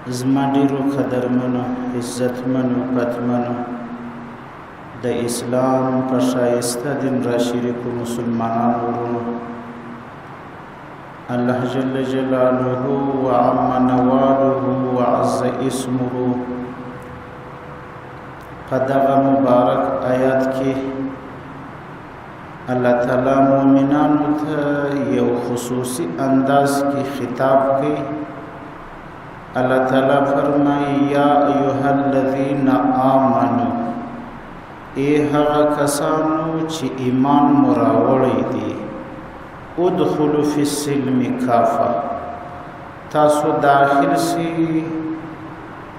زما ډیرو قدرمنو عزتمنو پتمنو د اسلام په ښایسته دین را شریکو مسلمانانو ورونو، الله جل جلاله وعم نواله وعز اسمه په دغه مبارک آیات کې الله تعالی مؤمنانو ته یو خصوصي انداز کې خطاب کوي. الله تعالی فرمایي یا ایها الذین آمنو، ای هغه کسانو چې ایمان مو راوړی دي، ادخلوا فی السلم کافه، تاسو داخل شئ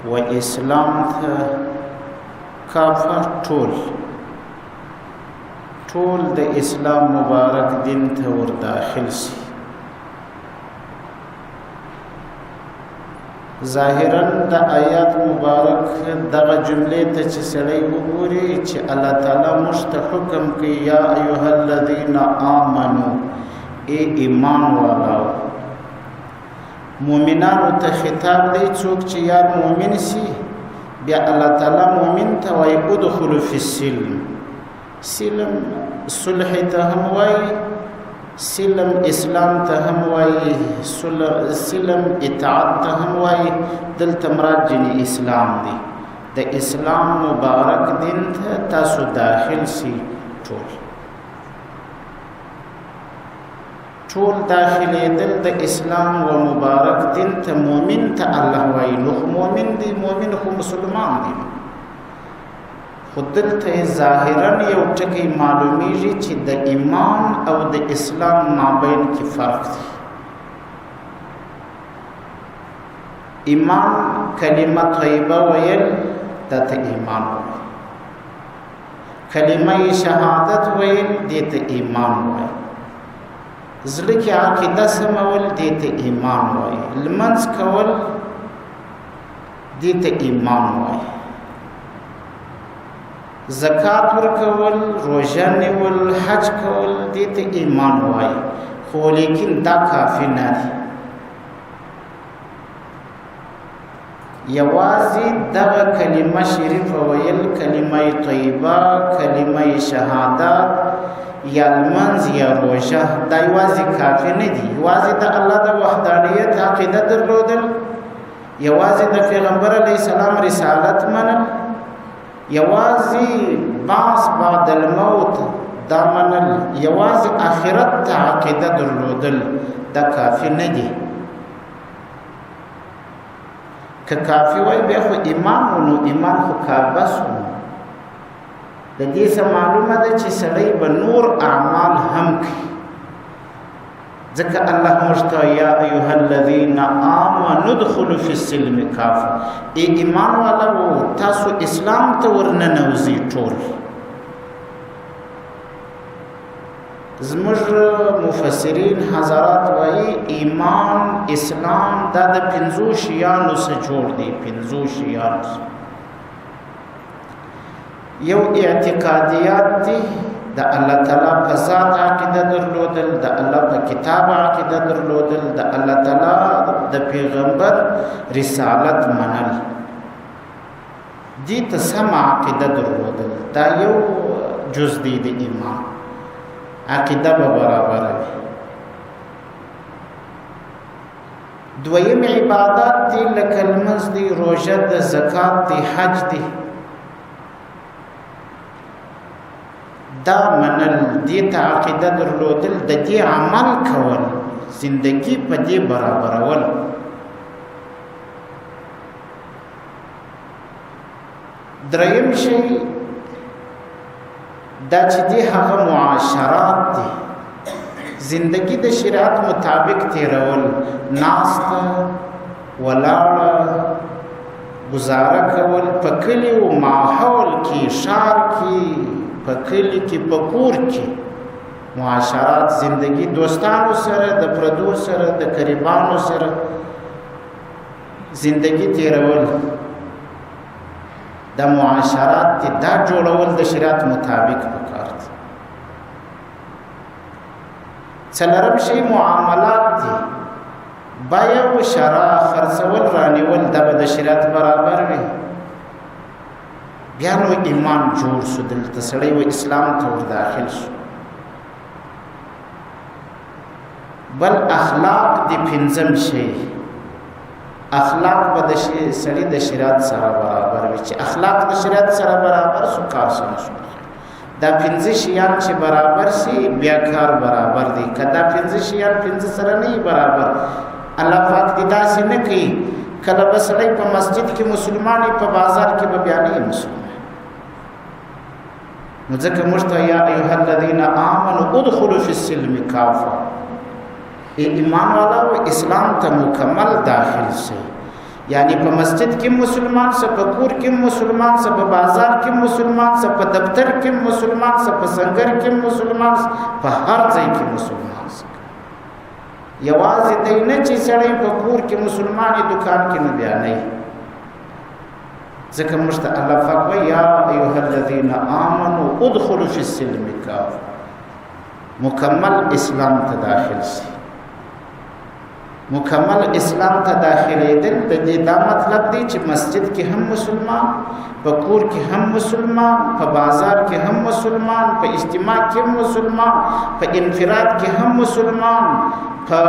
و اسلام ته کافه ټول د اسلام مبارک دین ته ور داخل شئ. ظاهرا د آیات مبارک دغه جملې ته چې سړی وګوري چې الله تعالی موږ ته حکم کوي یا ایها الذین آمنو، ای ایمان والاو. مؤمنانو ته خطاب دی، څوک چې یار مؤمن سي بیا الله تعالی مؤمن ته وایي ادخلوا فی السلم. سلم صلح ته هم وایي، سلم اسلام ته هم وایي، سلم اطاعت ته هم وایي. دلته مراد جنی اسلام دی، د اسلام مبارک دین ته تاسو داخل شئ. ټول داخلېدل د اسلام و مبارک دین ته مؤمن ته الله وایي. نو مؤمن دی، مؤمن خو مسلمان دی، خو دلته ظاهرا یو ټکی معلومیږي چې د ایمان او د اسلام مابین کې فرق دی. ایمان کلمه طیبه ویل دا ته ایمان وایي، کلمه شهادت ویل دې ته ایمان وایي، زړه کې عقیده سمول دې ته ایمان وایي، لمونځ کول دې ته ایمان وایي، زکات ورکول، روژه نیول، حج کول دې ته ایمان وایي. خو لیکن دا کافی نه دی. یوازې دغه کلمه شریفه ویل، کلمه طیبه، کلمه شهادت یا لمنځ یا روژه، دا یوازې کافی نه دي. یوازې د الله د وحدانیت عقیده درلودل، یوازې د پیغمبر علیه السلام رسالت منل، یوازې بعث بعد الموت دا منل، یوازې آخرت ته عقیده درلودل دا کافی نه دي. که کافی وای بیا خو ایمان نو ایمان خو کابس و. د دې څه معلومه ده چې سړی به نور اعمال هم کوي، ځکه الله موږ ته یا ایها الذین آمنوا ادخلوا فی السلم کافه، ای ایمان والو تاسو اسلام ته ورننوځئ ټول. زموږ مفسرین حضرات وایي ایمان اسلام دا د 5 شیانو څخه جوړ دی. 5 شیان یو اعتقادیات دي، د الله تعالی په ذات عقیده درلودل، د الله په کتاب عقیده درلودل، د الله تعالی د پیغمبر رسالت منل، دې ته سم عقیده درلودل. دا یو جز دی د ایمان، عقیده به برابر وي. دویم عبادت دی، لکه لمونځ دی، روژه ده، زکات دی، حج دی، دا منل، دې ته عقیده درلودل، د دې عمل کول، زندگی په دې برابرول. دریم شی دا چې دې هغه معاشرات دي، زندگی د شریعت مطابق تیرول، ناسته ولاړه گزاره کول، په کلي و ماحول کې، ښار کې، په کلی کې، په کور کې معاشرات، زندگی دوستانو سره، د پردو سره، د قریبانو سره زندگی تیرول، د معاشرات دي، دا جوړول د شریعت مطابق پکار دي. څلورم شی معاملات دي، بیع و شراء، خرڅول رانیول دا به د شریعت برابر وي. بیا نو ایمان جوړ شو، دلته سړی و اسلام ته ور داخل شو. بل اخلاق دی پنځم شی، اخلاق به د سړي د شریعت سره برابر وي. چې اخلاق د شریعت سره برابر شو کار سم شو. دا پنځه شیان چې برابر شي بیا کار برابر دی. که دا پنځه شیان پنځه سره نه برابر، الله پاک دې داسې نه کوي کله به سړی په مسجد کې مسلمان وي، په بازار کې به بیا نه مسلمان. نو ځکه موږ ته یا ایها الذین آمنوا ادخلوا فی السلم کافه، ایمان والا و اسلام ته مکمل داخل شي. یعنی په مسجد کې مسلمان سه، په کور کې مسلمان سه، په بازار کې مسلمان سه، په دفتر کې مسلمان سه، په سنگر کې مسلمان سه، په هر ځای کې مسلمان سه. یوازې دی نه چې سړی په کور کې مسلمان وي، دکان کې نه بیانوي. ځکه موږ ته الله پاک وایي یا ایها الذین آمنوا ادخلوا فی السلم کافه، مکمل اسلام ته داخل شي. مکمل اسلام ته داخلېدل د دې دا مطلب دی چې مسجد کې هم مسلمان، په کور کې هم مسلمان، په بازار کې هم مسلمان، په اجتماع کې هم مسلمان، په انفراد کې هم مسلمان، په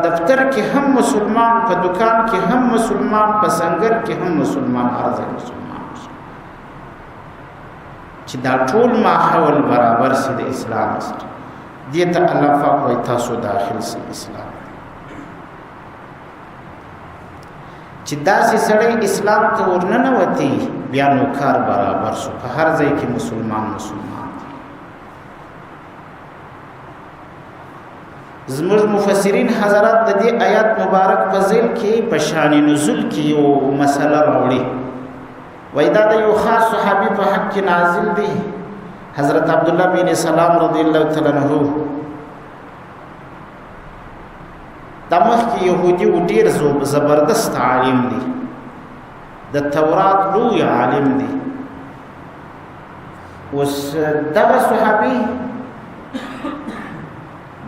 دفتر کې هم مسلمان، په دکان کې هم مسلمان، په سنگر کې هم مسلمان، هر ځای مسلمان. چې دا ټول ماحول برابر شي د اسلام سره، دې ته الله پاک وایي تاسو داخل شئ اسلام. چې داسې سړی اسلام ته ورننوتي بیا نو کار برابر شو، په هر ځای کې مسلمان مسلمان دی. زموږ مفسرین حضرات د دې آیات مبارک په ذیل کې په شان نزول کې یو مسله راوړي. وایي دا د یو خاص صحابي په حق کې نازل دی، حضرت عبدالله بن سلام رضی الله تعالی عنہ. دا مخکې یهودي و ډېر زبردست عالم دی، د تورات لوی عالم دی. اوس دغه صحابي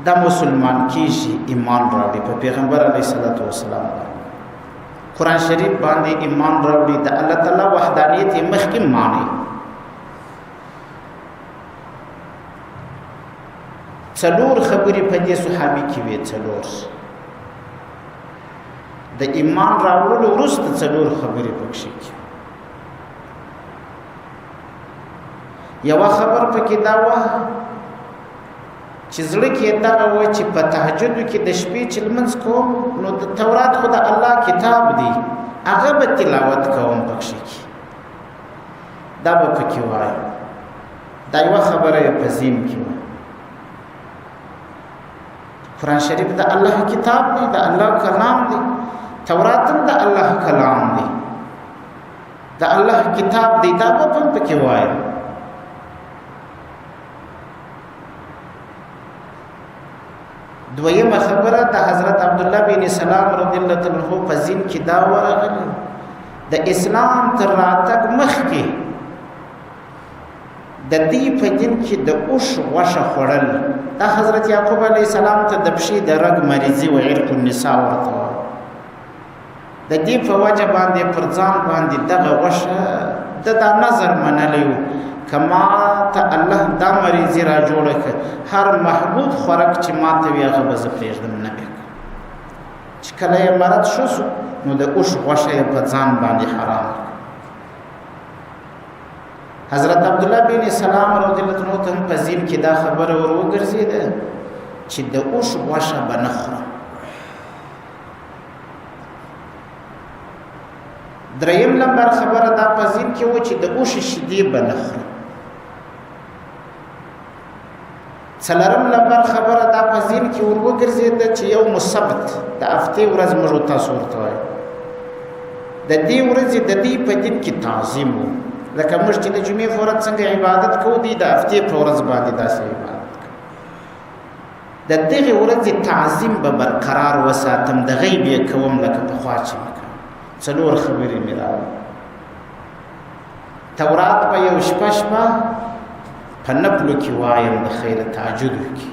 دا مسلمان کیږي، ایمان راوړي په پیغمبر علیه الصلاۃ والسلام، قرآن شریف باندې ایمان راوړي، د الله تعالی وحدانیت یې مخکې ماني. څلور خبرې په دې صحابي کې وې، څلور د ایمان راوړلو وروسته څلور خبرې پکښې کې. یوه خبر پکې دا وه چې زړه کې دغه وه چې په تهجدو کې د شپې چې لمونځ کوم نو د تورات خو د الله کتاب دی، هغه به تلاوت کوم پکښې کې، دا به پکې وایم. دا یوه خبره یې په ذهن کې وه. قرآن شریف د الله کتاب دی، د الله کلام دی، تورات هم د الله کلام دی، د الله کتاب دی، دا به هم پکې وایم. دویمه خبره د حضرت عبدالله بن سلام رضی الله تعالی عنہ په ذهن کې دا ورغله، د اسلام تر راتګ مخکې د دې په دین کې د اوښ غوښه خوړل، دا حضرت یعقوب علیه السلام ته د پښې د رګ مریضي و عرق النساء ورته وه. د دې په وجه باندې پر ځان باندې دغه غوښه د دا نظر منلی و که ما ته الله دا مریضي را جوړه کړه، هر محبوب خوراک چې ما ته وي هغه به زه پرېږدم نه بیا کوم. چې کله یې مرض ښه شو نو د اوښ غوښه یې په ځان باندې حرام کړه. حضرت عبدالله بن سلام رضی الله عنه ته هم په ذهن کې دا خبره ور وګرځېده چې د اوښ غوښه به نه خورم. دریم نمبر خبره دا په ذهن کې و چې د اوښ شیدې به نه خورم. څلورم نمبر خبره دا په ذهن کې ور وګرځېده چې یوم السبت د هفتې ورځ موږ تاسو ورته وایو، د دې ورځې د دې په دین کې تعظیم و. لکه موږ چې د جمعې په ورځ څنګه عبادت کوو، دی د هفتې په ورځ باندې داسې عبادت کوو. د دغې ورځې تعظیم به برقرار وساتم، د غیب یې کوم لکه پخوا چې مې کوم. څلور خبرې مې راوړې. تورات به یو شپه شپه په نفلو کې وایم، د خیر تهجدو کې.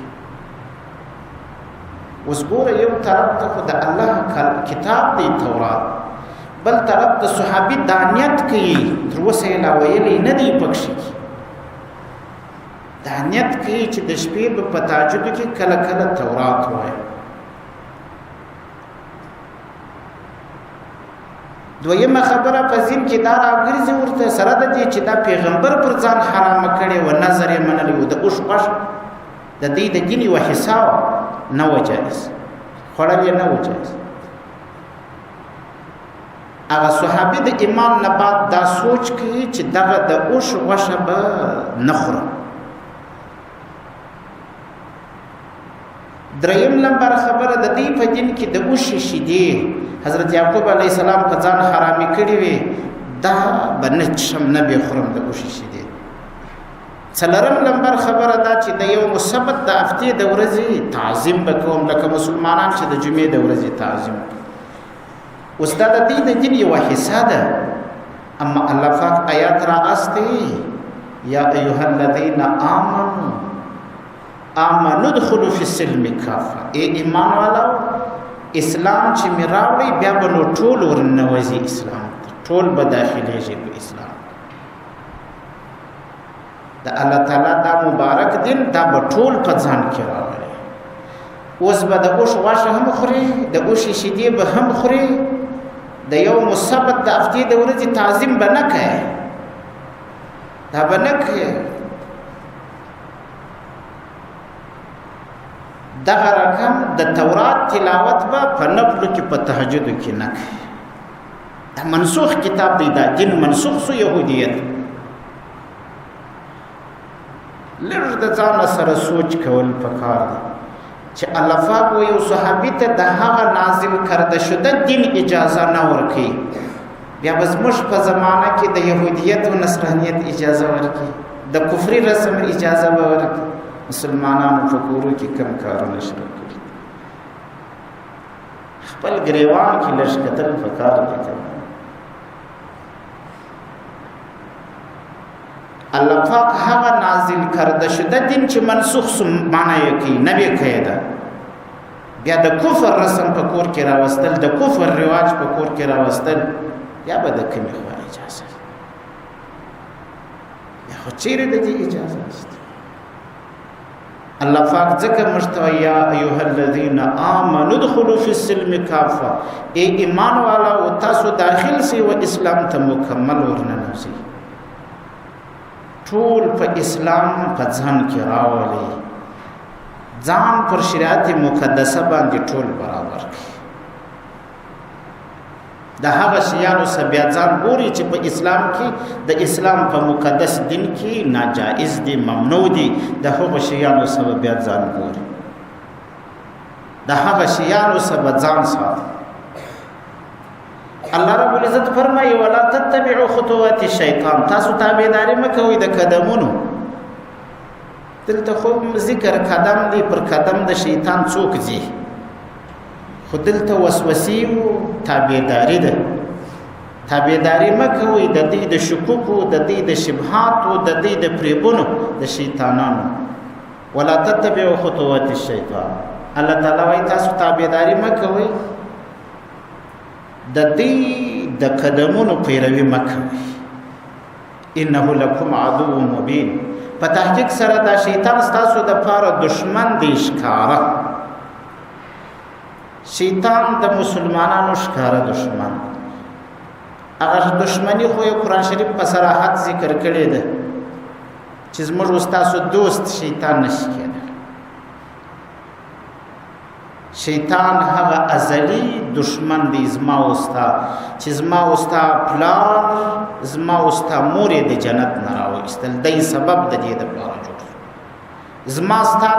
اوس ګوره یو طرف ته خو د الله کتاب دی تورات، بل طرف د صحابي دانیت کوي تر اوسه یې لا ویلي نه دی پکښې دانیت کوي چې د شپې به په تهجد کې کله کله تورات وایي دویمه خبره په ځین کې دا راګرځي ورته سره د دې چې دا پیغمبر پر ځان حرام کړي و نظر یې منلی و د اوښ غوښ د دې د دین یوه حصه نه و جایز خوړل یې نه و جایز هغه صحابي د ایمان نه بعد دا سوچ کوي چې دغه د اوښ غوښه به نه خورم دریم نمبر خبره د دې په دین کې د اوښ شیدې حضرت یعقوب علیه السلام په ځان حرامي کړي وي دا به نه چشم نه به خورم د اوښ شیدې څلورم نمبر خبره دا چې د یوم السبت د هفتې د ورځې تعظیم به کوم لکه مسلمانان چې د جمعې د ورځې تعظیم اوس دا د دې د دین یوه حصه ده اما الله پاک آیات را استي یا ایها الذین آمنوا ادخلوا فی السلم کافه ای ایمان والو اسلام چې می راوړي بیا به نو ټول ورننوځي اسلام ټول به داخليږي په اسلام د الله تعالی دا مبارک دین دا به ټول په ځان کې راوړي اوس به د اوښ غوښه هم خوري د اوښ شیدې به هم خوري د یوم السبت د هفتې د ورځې تعظیم به نه کوي دا به نه کوي دغه رقم د تورات تلاوت به په نفلو کې په تهجد کې نه کوي دا منسوخ کتاب دی دا دین منسوخ سو یهودیت لږ د ځان سره سوچ کول پکار دی چې الله پاک و یو صحابي ته د هغه نازل کرده شده دین اجازه نه ورکوي بیا به زموږ په زمانه کې د یهودیت و نصرانیت اجازه ورکوي د کفري رسم اجازه به ورکوي مسلمانانو په کورو کې کم کارونه شروع کړي خپل ګریوان کې لږ کتل پکار دی الله پاک هغه نازل کرده شده دین چې منسوخ سو معنی یې کوي نه به کوي دا بیا د کفر رسم په کور کې راوستل د کفر رواج په کور کې راوستل یا به د کومې خوا اجازه یا خو چیرې د دې اجازه نشته الله پاک ځکه مشتوي یا ایها الذین آمنوا ادخلوا فی السلم کافه ای ایمان والا او تاسو داخل سی و اسلام ته مکمل ورننوځئ ټول په اسلام په ځان کې راولي ځان پر شریعت مقدسه باندې ټول برابر کړي د هغه شیانو سره بیا ځان ګوري چې په اسلام کې د اسلام په مقدس دین کې ناجائز دي ممنوع دي د هغه شیانو سره بیا ځان ګوري د هغه شیانو سره ځان ساتي الله رب العزت فرمایي ولا تتبعوا خطوات الشیطان تاسو تابعداري مکوئ د قدمونو دلته خو ذکر قدم دی پر قدم د شیطان څوک ځي خو دلته وسوسې او تابعداري ده تابعداري مکوئ د دې د شکوک او د دې د شبهات او د دې د پریبونو د شیطانانو ولا تتبعوا خطوات الشیطان الله تعالی وايي تاسو تابعداري مکوئ د دې د قدمونو پیروي مکوئ انه لکم عدو مبین په تحقیق سره دا شیطان ستاسو د پاره دشمن دی ښکارا شیطان د مسلمانانو ښکارا دشمن هغه دشمنی خو قرآن شریف په صراحت ذکر کړی ده چې زموږ استاد دوست شیطان نشي کېدای شیطان هغه ازلی دشمن دی زما اوستا چې زما اوستا پلار زما اوستا مور د جنت نه راوستل دای سبب د دې د پاره جوړ زما ستا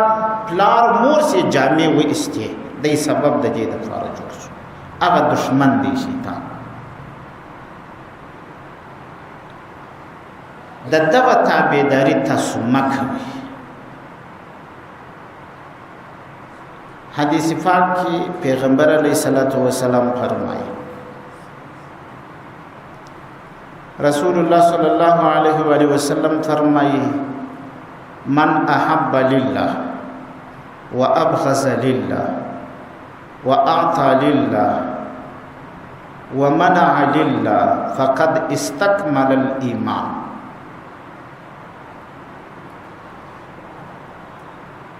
پلار مور سي جامع و استه دای سبب د دې د پاره جوړ هغه دشمن دی شیطان د دغه تابعداري تاسو مکوئ حدیث پاک کی پیغمبر علیہ الصلوۃ والسلام فرمائے رسول اللہ صلی اللہ علیہ وآلہ وسلم فرمائے من احب للہ وابغض للہ واعطى للہ ومنع لله فقد استكمل الایمان.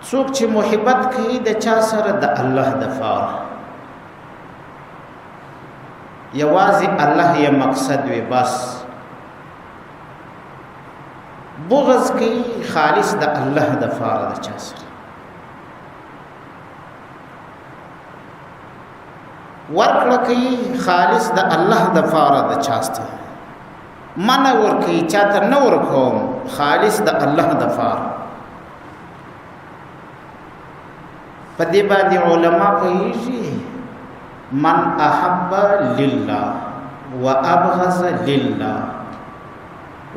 څوک چې محبت کوي د چا سره د الله د پاره، یوازې الله یې مقصد وي بس. بغض کوي خالص د الله د پاره د چا سره. ورکړه کوي خالص د الله د پاره د چا سره. منع ورکوي چاته نه ورکوم خالص د الله د پاره. په دې باندې علما کوي من احب لله وابغض لله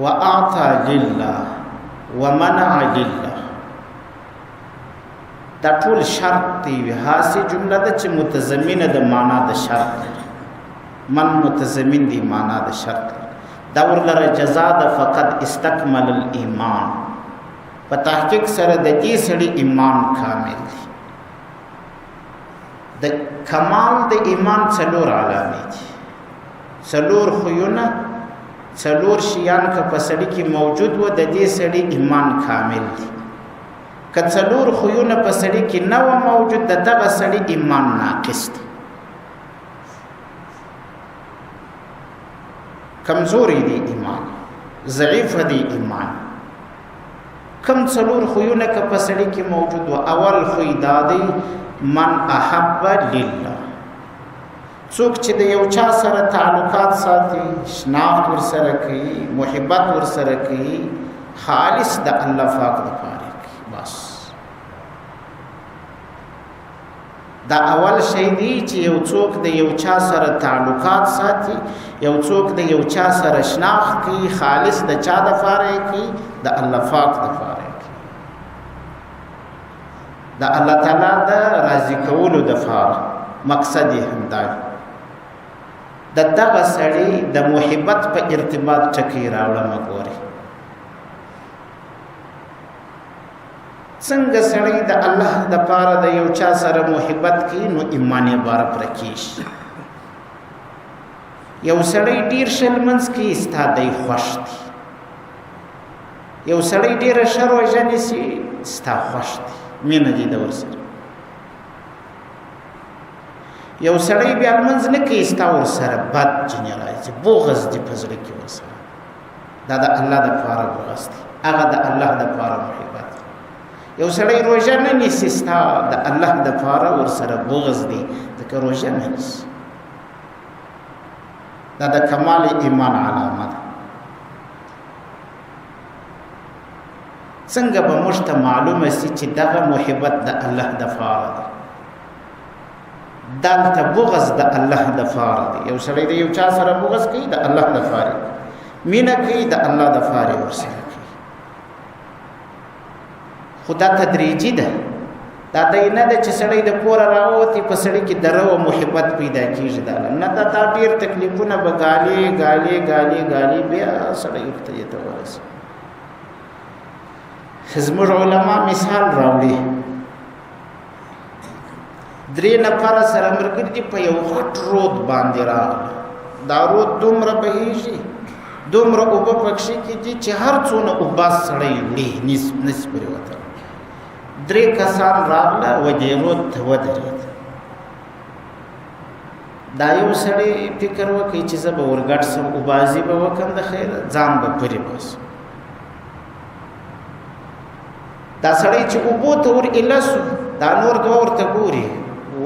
واعطى لله ومنع لله. دا ټول شرط دی. هاسي جمله ده چې متضمنه د معنا د شرط ده. من متضمن دی معنا د شرط. دا ورلره جزاء ده فقط استكمل الایمان. په تحقیق سره د دې سړي ایمان کامل دی. د کمال د ایمان څلور علامې دي. څلور خویونه، څلور شیان که په سړي کې موجود و د دې سړي ایمان کامل دی. که څلور خویونه په سړي کې نه و موجود د دغه سړي ایمان ناقص دی، کمزوری دی ایمان، ضعیف دی ایمان. کم څلور خویونه که په سړي کې موجود و. اول خوی دا دی من احب لله. څوک چې د یو چا سره تعلقات ساتي، شناخت ورسره کوي، محبت ورسره کوي، خالص د الله پاک لپاره کوي بس. دا اول شی دی چې یو څوک د یو چا سره تعلقات ساتي، یو څوک د یو چا سره شناخت کوي، خالص د چا لپاره کوي؟ د الله پاک لپاره. د الله تعالی د راضي کولو د فار مقصد یې همدا د دغه سړي د محبت په ارتباط ټکی راوړم. ګوري څنګه سړی د الله د پاره د یو چا سره محبت کوي نو ایمان یې بار پر کیش. یو سړی ډیر شلمنس کوي ستا دی خوښ دی. یو سړی ډیر شر وژنې سي ستا خوښ دی، مینه دې د ورسره. یو سړی بیا لمونځ نه کوي ستا ورسره بد جنې راځي، بغض دې په زړه کې ورسره. دا د الله دپاره بغض دی، هغه د الله دپاره محبت. یو سړی روژه نه نیسي ستا د الله دپاره ورسره بغض دی، ځکه روژه نه نیسي. دا د کمال ایمان علامه ده. څنګه به موږ ته معلومه سي چې دغه محبت د الله دپاره دی، دلته بغض د الله دپاره دی. یو سړی د یو چا سره بغض کوي د الله دپاره، مینه کوي د الله دپاره ورسره کوي. خو دا تدریجي ده. دا دی نه ده چې سړی د کوره راووتي په سړي کې د رو محبت پیدا کېږي. دا نه ده. دا ډېر تکلیفونه به ګالې ګالې ګالې ګالې بیا سړی ورته ته ورسي. زموږ علما مثال راوړي. 3 نفره سره ملګري دي په یو غټ رود باندې راغله. دا رود دومره بهیږي، دومره اوبه پکښې کېږي چې هر څونه اوبه سړی وړي نسي پرې وتلی. 3 کسان راغله و دې رود ته ودرېد. دا یو سړی فکر وکړي چې زه به ورګډ سم، اوبازي به وکړم د خیره، ځان به پرې باسم. دا سړی چې اوبو ته ور ایله سو، دا نور دوه ورته ګوري،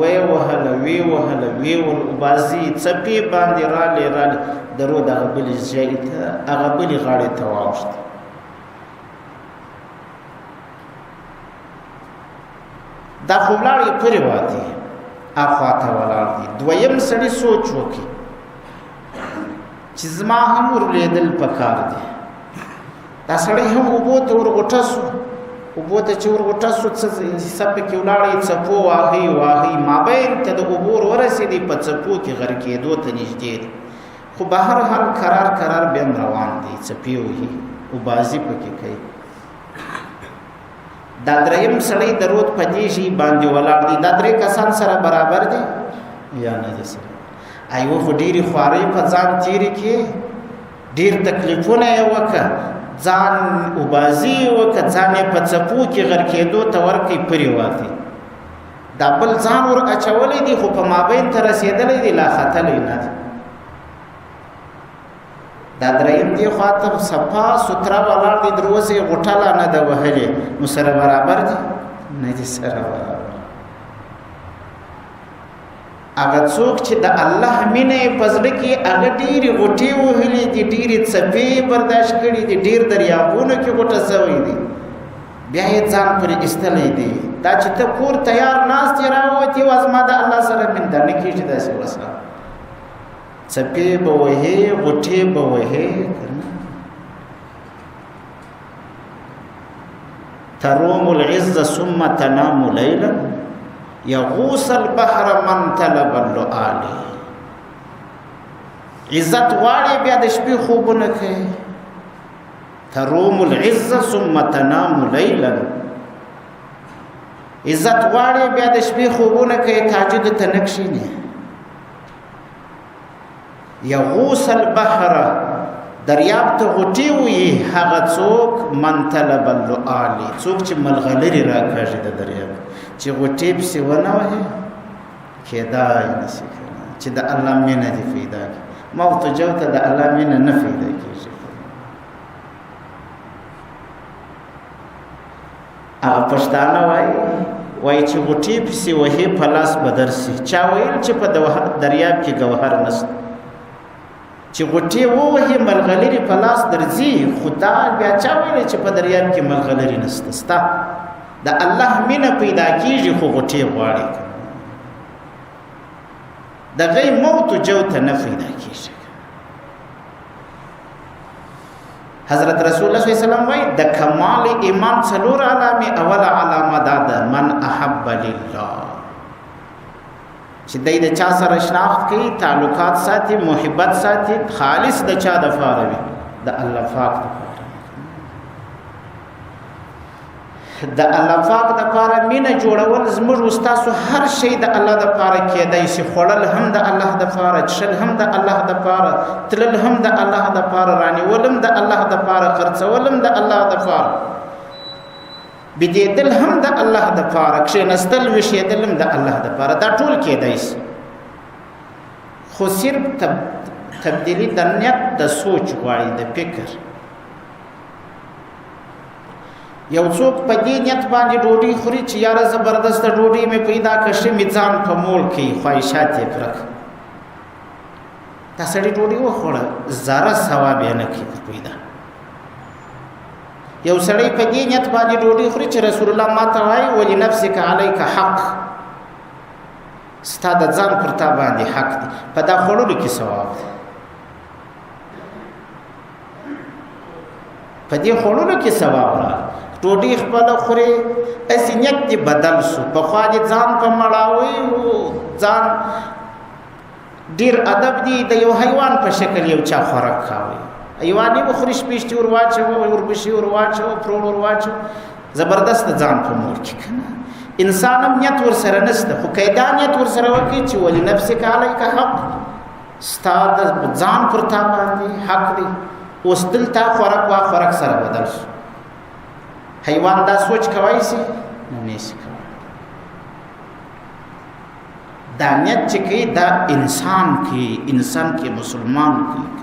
وی وهله وی وهله وی ول اوبازي څپې باندې رالې رالې د رود هغه بلې ځای ته، هغه بلې غاړې ته واوښته. دا خو ولاړې پرې واتې، اخوا ته ولاړ دي. دویم سړي سوچ وکړي چې زما هم ورلیدل پکار دي. دا سړی هم اوبو ته ورغوټه سو، اوبو ته چې ورغوټه سو څه پکې ولاړې، څپو واهی واهی مابین ته د اوبو ورسېدې، په څپو کې غر کېدو ته نږدې دی. خو بهر حال قرار قرار بیا هم روان دی، څپې وهي، اوبازي پکې کوي. دا دریم سړی د رود په دې شي باندې ولاړ دی. دا 3 کسان سره برابر دي یا نه دي سره؟ ایوه خو ډېرې خوارۍ په ځان تېرې کې ډېر تکلیفونه یې وکړه ځان اوبازي یې وکړه ځان یې په څپو کې غرقېدو ته ورکړئ پرې واتی دا بل ځان ور اچولی دی خو په مابین ته رسېدلی دی لا ختلی نه دی دا دریم دی خواته صفا سوتره ولاړ دی در اوسه یې غوټه لا نه ده وهلې نو سره برابر دی نه دي سره برابر هغه څوک چې د الله مینه یې په زړه کې هغه ډېرې غوټې وهلې دي ډېرې څپې برداشت کړي دي ډېر دریابونو کې غوټه سوی دي بیا یې ځان پرې ایستلی دی دا چې ته کور تیار ناست یې راووتې وه زما د الله سره مینه نه کېږي داسې ورسره څپې به وهې غوټې به وهې تروم العز ثم تنام لیلا یغوص البحر من طلب اللؤالي عزت غواړې بیا د شپې خوبونه کوي تروم العز ثم تنام لیلا عزت غواړې بیا د شپې خوبونه کوي تهجد ته نه کښېنې یغوص البحر دریاب ته غوټې وي هغه څوک من طلب اللؤالي څوک چې ملغلرې راکاږي د دریاب چې غوټې پسې ونه وهي کېدای نشي چې د الله مینه دې پیدا کړي موت جو ته د الله مینه نه پیدا کېږي هغه پښتانه وایي چې غوټې پسې وهي په لاس به درسي چا ویل چې په دریاب کې ګوهر نشته چې غوټې ووهي ملغلرې په لاس درځي خدا بیا چا ویل چې په دریاب کې ملغلرې نشته ستا د الله مینه پیدا کېږي خو غوټې غواړي د غي موت جو ته نه پیدا کېږي حضرت رسول الله صلی الله علیه وسلم وایي د کمال ایمان څلور علامې اوله علامه دا ده من احب لله چې دای د چا سره شناخت کوي تعلقات ساتي محبت ساتي خالص د چا د پاره وي د الله پاک د الله پاک د پاره مینه جوړول زموږ استاسو هر شی د الله د پاره کېدای شي خوړل هم د الله د پاره چشل هم د الله د پاره تلل هم د الله د پاره رانیولم د الله د پاره خرڅولم د الله د پاره بدیدل هم د الله د پاره کښېنستل ویښېدل هم د الله د پاره دا ټول کېدای شي خو صرف تبدیلی د نیت د سوچ غواړي د فکر یو څوک په دې نیت باندې ډوډۍ خوري چې یاره زبردست ډوډۍ مې پیدا کړه مې ځان په مول کې خواهشات یې پوره کړه دا سړی ډوډۍ وخوړه ذره ثواب یې نه کړي پیدا یو سړی په دې نیت باندې ډوډۍ خوري چې رسول الله ماته وایي ولنفسک علیک حق ستا د ځان پر تا باندې حق دی په دا خوړلو کې ثواب دی په دې خوړلو کې ثواب راغلی ډوډۍ خپله خورې هسې نیت دې بدل سو پخوا دې ځان په مړاوی ځان ډېر ادب دی د یو حیوان په شکل یو چا خوراک کاوی حیوان یې وخوري شپېشتي ور واچوه وربشي ور واچوه پروړ ور واچوه زبردست ځان په مور کې که نه انسان هم نیت ورسره نشته خو که دا نیت ورسره وکړي چې ولنفسک علیک حق ستا د ځان پر تا باندې حق دی اوس دلته خوراک وا خوراک سره بدل شو حیوان دا سوچ کوي شي نه شي کوي دا نیت چې کوي دا انسان کې مسلمان کې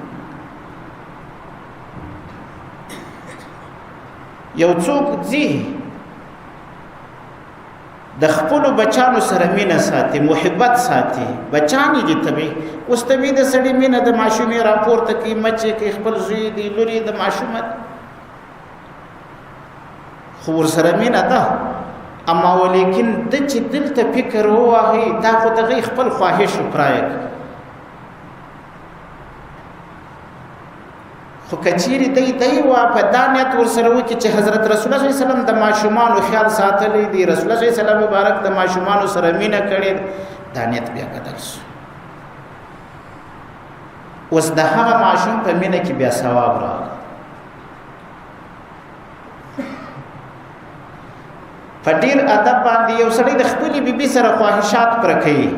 یو څوک ځي د خپل بچانو سره مینه ساتي محبت ساتي بچانی دي طبيعي اوس طبيعي د سړي مینه د ماشومې راپورته کوي مچې کوي خپل زوی دی لوري د ماشومه خو ورسره مینه ده اما ولیکن د چې دلته فکر وواهي دا خو دغه خپل خواهش پرایک خو کچېرې دی وا په دا نیت ورسره وکړي چې حضرت رسول الله صلی الله علیه وسلم د ماشومانو خیال ساتلی دی رسول الله صلی الله علیه وسلم مبارک د ماشومانو سره مینه کړې دا نیت بیا بدل شو اوس د هغه ماشوم په مینه کې بیا ثواب راغلی په ډېر ادب باندې یو سړی د خپلې بیبي سره خواهشات پوره کوي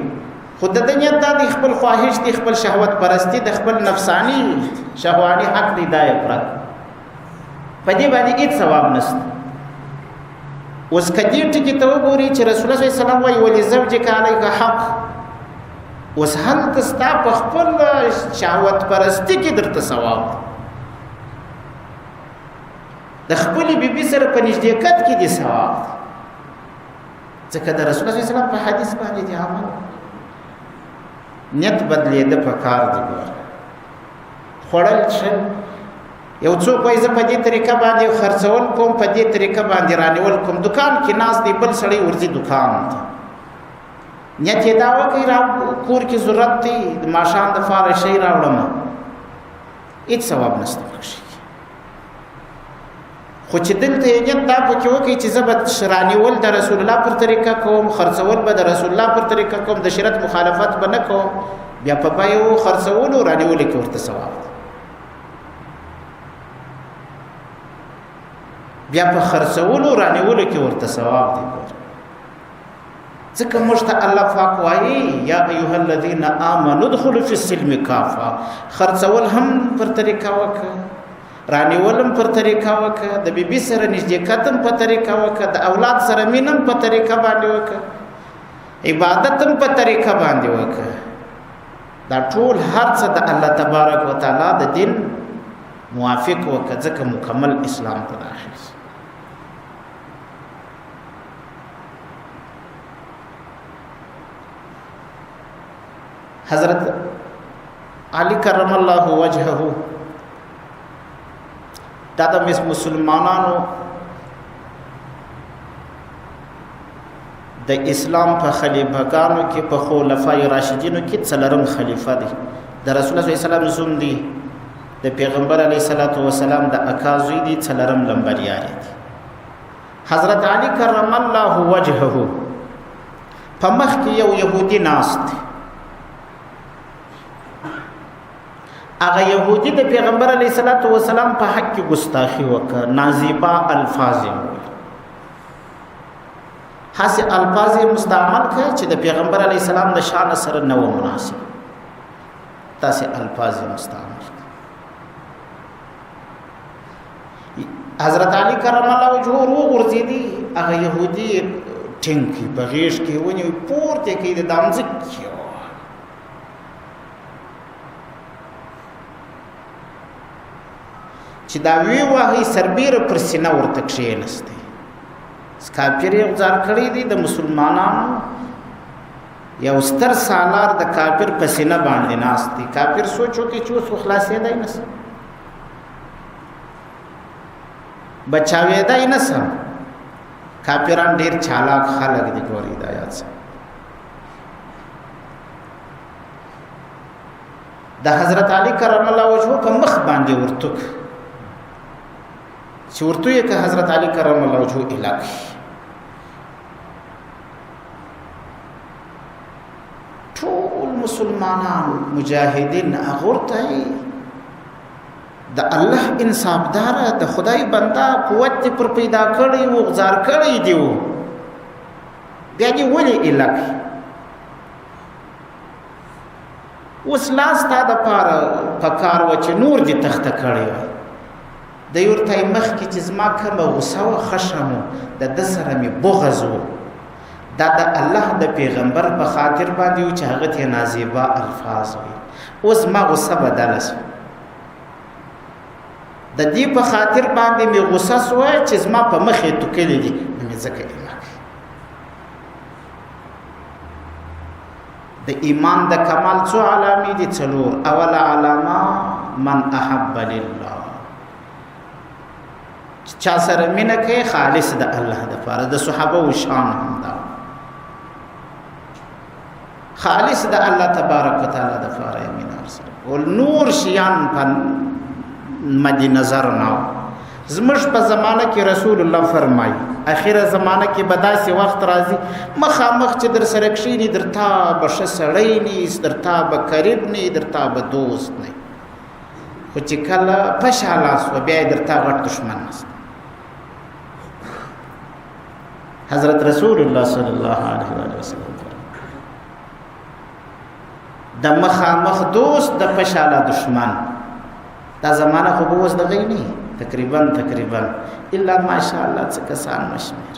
خو د دنیا د خپل خواهش د خپل شهوت پرستی د خپل نفسانی شهوانی حق دی دای پرد په دې باندې هیڅ ثواب نشته. اوس کدی ټکی ته وګوري چې رسول الله صلی الله علیه وسلم وایي ولزوجک علیک حق، اوس هل تستا په خپل شهوت پرستی کې درته ثواب د خپل بیبي سره په نږدېکت کې دي ثواب، ځکه د رسول الله صلی الله علیه وسلم په حدیث باندې دی عمل نیت بدلېده په کار دی. خوړل شل یو څوک وایي زه په دې طریقه باندې خرڅول کوم، په دې طریقه باندې رانیول کوم، دکان کې ناست دی بل سړی ورځي دکان ته نیت یې دا وکړي را کور کې ضرورت دی د ماښام دپاره شی راوړم، هېڅ ثواب نشته پکښې. خو چې دلته یې نیت دا پکې وکړي چې زه به رانیول د رسول الله پر طریقه کوم، خرڅول به د رسول الله پر طریقه کوم، د شریعت مخالفت به نه کوم، بیا په بیو خرڅولو رانیولو کې ورته ثواب دی. بیا په خرڅولو رانیولو کې ورته ثواب دی. ځکه موږ ته الله پاک وایي یا ایها الذین آمنوا ادخلوا فی السلم کافه، خرڅول هم پر طریقه وکړه، رانیول هم پر طریقه وکړه، د بیبي سره نږدېکت هم په طریقه وکړه، د اولاد سره مینه هم په طریقه باندې وکړه، عبادت هم په طریقه باندې وکړه. دا ټول هر څه د الله تبارک وتعالی د دین موافق وکړه، ځکه مکمل اسلام ته داخل شي. حضرت علی کرم الله وجهه دا د مسلمانانو د اسلام په خلیفګانو کې په خلفای راشدینو کې څلورم خلیفہ دی. د رسول الله صلی الله علیه وسلم زوم دی، د پیغمبر علیه الصلاۃ والسلام د اکا زوی دی، څلورم لمبریار دی. حضرت علی کرم الله وجهه په مخ کې یو يهودي ناست دی. هغه يهودي د پیغمبر علیه الصلاۃ والسلام په حق کې ګستاخی وکړه، نازیبا الفاظ خاص الفاظ مستعمل کړ چې د پیغمبر علیه السلام د شان سره نه و مناسب، تاسې الفاظ مستعمل. حضرت علی کرم الله وجهه وغورځېدي، هغه يهودي ټینګ په غېږ کې ونیو، پورته کړي د دامځکې چې دا وی واهي سربیره پر سینه ورته کښېنستی. کافر یې غځار کړی دی د مسلمانانو یو ستر سالار د کافر په سینه باندې ناست دی. کافر سوچو کې چې اوس خلاصېدای نه سم، بچاوېدای نه سم. کافران ډېر چالاک خلک دي، ګورئ دا یاد سم. د حضرت علی کرم الله وجهه په مخ باندې ورتوک چې ورته یې که حضرت علی کرم الله وجهه الهي ټول مسلمانان مجاهدین اغورته د الله انصافدار د خدای بندا قوت پر پیدا کړی و غزار کړی دی، بیا دې ولې الهي اوس لاس تا د پاره پکار و چې نور دې تخته کړی وای. د یورته مخ کې چې زما کومه غوسه و خشم د ده سره مې بغض و، دا د الله د پیغمبر په خاطر باندې و چې هغه ته نازیبا الفاظ وي. اوس ما غوسه بدله شوه، د دې په خاطر باندې مې غوسه شوه چې زما په مخ یې توکلې دي، مې ځکه د ایمان د کمال څو علامې دي؟ څلور. اول علامه من احب لله، چا سره مینه کوي خالص د الله دپاره. د صحابه و شان هم دا خالص د الله تبارک وتعالی دپاره یې مینه ورسره کول. نور شیان په مد نظر نه. زموږ په زمانه کې رسول الله فرمایي اخیره زمانه کې به داسې وخت راځي مخامخ چې در سره کښېني درته به ښه سړی نه، درته به قریب نه، درته به دوست نه، خو چې کله پشه لاس و بیا یې درته غټ دشمن نسته. حضرت رسول الله صلی الله علیه وسلم د مخامخ دوست د پشاله دشمن. دا زمانه خو به اوس دغه نه تقریبا الا ماشاء الله څه کسان مشمیر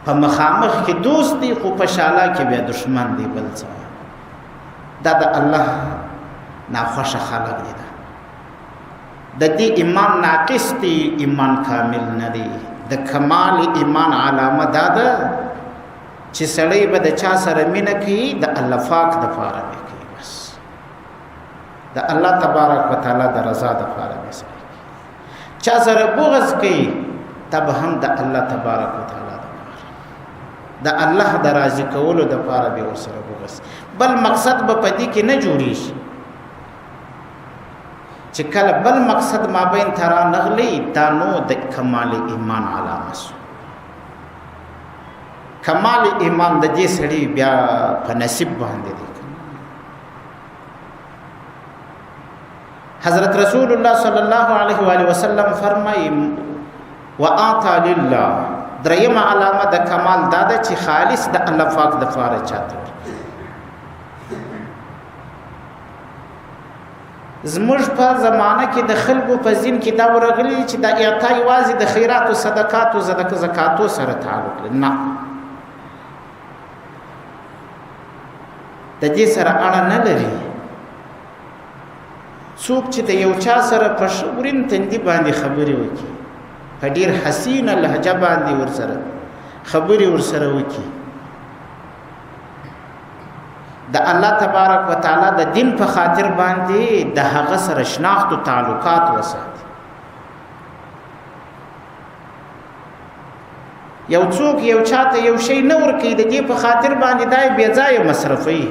په مخامخ کې دوست دی خو پشاله کې بیا دشمن دی بل څه. دا د الله ناخوښه خلق دي. د دې ایمان ناقص دی، ایمان کامل نه دی. د کمال ایمان علامه دا ده چې سړی به د چا سره مینه کوي د الله پاک دپاره به کوي، بس د الله تبارک وتعالی د رضا دپاره به سړی کوي. چا سره بغض کوي تب هم د الله تبارک وتعالی دپاره د الله د راضي کولو دپاره به ورسره بغض. بل مقصد به په دې کې نه جوړېږي چې کله بل مقصد مابین ته رانغلی دا نو د کمال ایمان علامه سو. کمال ایمان د دې سړي بیا په نصیب باندې دی. حضرت رسول الله صلی الله علیه و آله وسلم فرمایي واعطى لله. دریم علامه د کمال دا ده چې خالص د الله پاک د فاره چاته. زموږ په زمانه کې د خلکو په ذهن کې دا ورغلي چې دا اعطا یوازې د خیرات او صدقات او زکاتو سره تعلق لري. نه، د دې سره اړه نه لري. څوک چې د یو چا سره په شورین تندي باندې خبرې وکړي، په ډیر حسینه لهجه باندې ورسره خبرې ورسره وکړي، د الله تبارک وتعالى د دین په خاطر باندې د هغه سره شناخت او تعلقات وساتي. یو څوک یو چاته یو شی نه ورکوي د دې په خاطر باندې دای بې ځایه مصرفوي،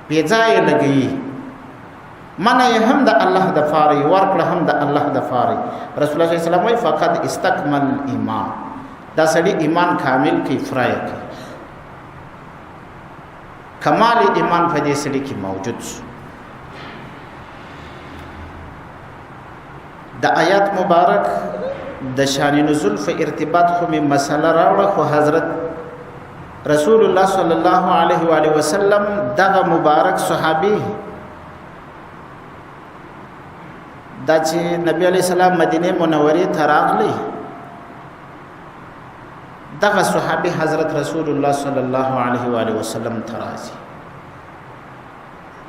بې ځایه لګوي. منع یې هم د الله د پاره، ورکړه هم د الله د پاره. رسول الله صلی الله علیه وسلم وایي فقط استکمل ایمان. دا سړي ایمان کامل کوي، فرای کوي. کمال ایمان په دې سړي کې موجود شو. د آیات مبارک د شان نزول په ارتباط خو می مسله راوړه، خو حضرت رسول الله صلی الله علیه و آله وسلم دغه مبارک صحابي دا چې نبی علیہ السلام مدینه منوره ته راغلی، دغه صحابي حضرت رسول الله صلی الله علیه و آله وسلم ترازی.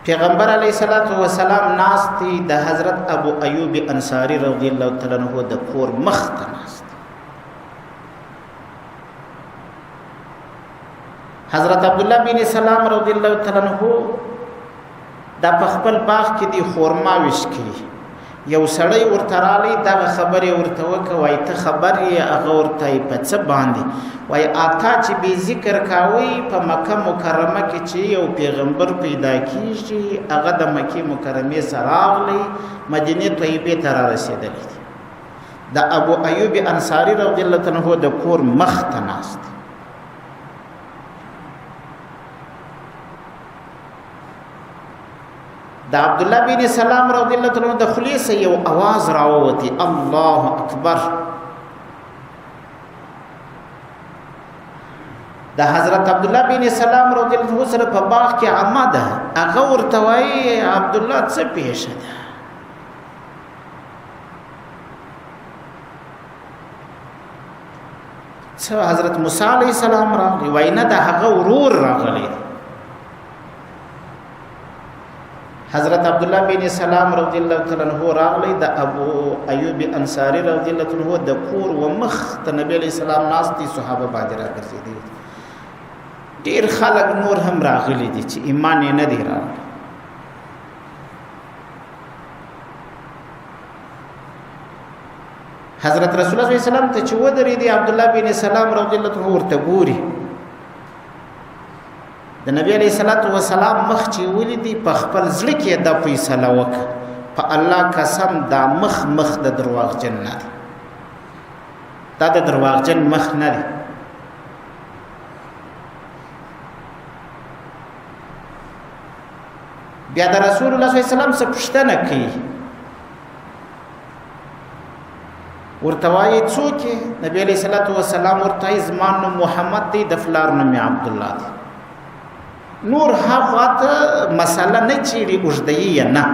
پیغمبر علیہ الصلوۃ والسلام ناس دي د حضرت ابو ایوب انصاری رضی الله تعالی عنہ د کور مخ ته ناس. حضرت عبد الله بن سلام رضی الله تعالی عنہ د خپل باغ کې دی خورما وش کړي. یو سړی ورته رالی دغه خبرې ورته وکوي، ته خبر یې هغه ورته په څه باندې وایي آتا چې بې ذکر کاوی په مکه مکرمه کې چې یو پیغمبر پیدا کیږي هغه د مکې مکرمې سره راغلی مدینې طیبې ته رارسېدلی دی. د ابو ایوب انصاري رضی الله عنه د کور مخ ته ناست. د عبد الله بن سلام رضی الله عنه د خلیص یو आवाज راووتی، الله اکبر. د حضرت عبد الله بن سلام رضی الله عنه سره په باغ کې عامه ده، هغه ورته وایي عبد الله څه پیښه ده؟ څه حضرت موسی علیه السلام راغلی؟ وایي نه، د هغه ورور راغلی. حضرت عبد الله بن سلام رضی الله تعالی عنہ راغلی د ابو ایوب انصاری رضی الله عنه د کور و مخ ته نبی علیہ السلام ناس دي، صحابه باندې راګرځېدي. ډیر خلک نور هم راغلي دي چې ایمان یې نه دی راغلی. حضرت رسول الله صلی الله علیه وسلم ته چې ودرېدي عبد الله بن سلام رضی الله عنه ورته ګوري. د نبی علیہ الصلوۃ والسلام مخ چې ولیدي په خپل ځل کې دا فیصله وکړه، په الله قسم دا مخ د درواغجن نه دی، دا د درواغجن مخ نه دی. بیا د رسول الله صلی الله علیه وسلم څخه پوښتنه کوي، ورته وایي څوک یې؟ نبی علیہ الصلوۃ والسلام ورته زما نوم محمد دی، د فلار نوم عبد الله دی. نور هغه ته مسله نه چیرې اوږدوي یا نه.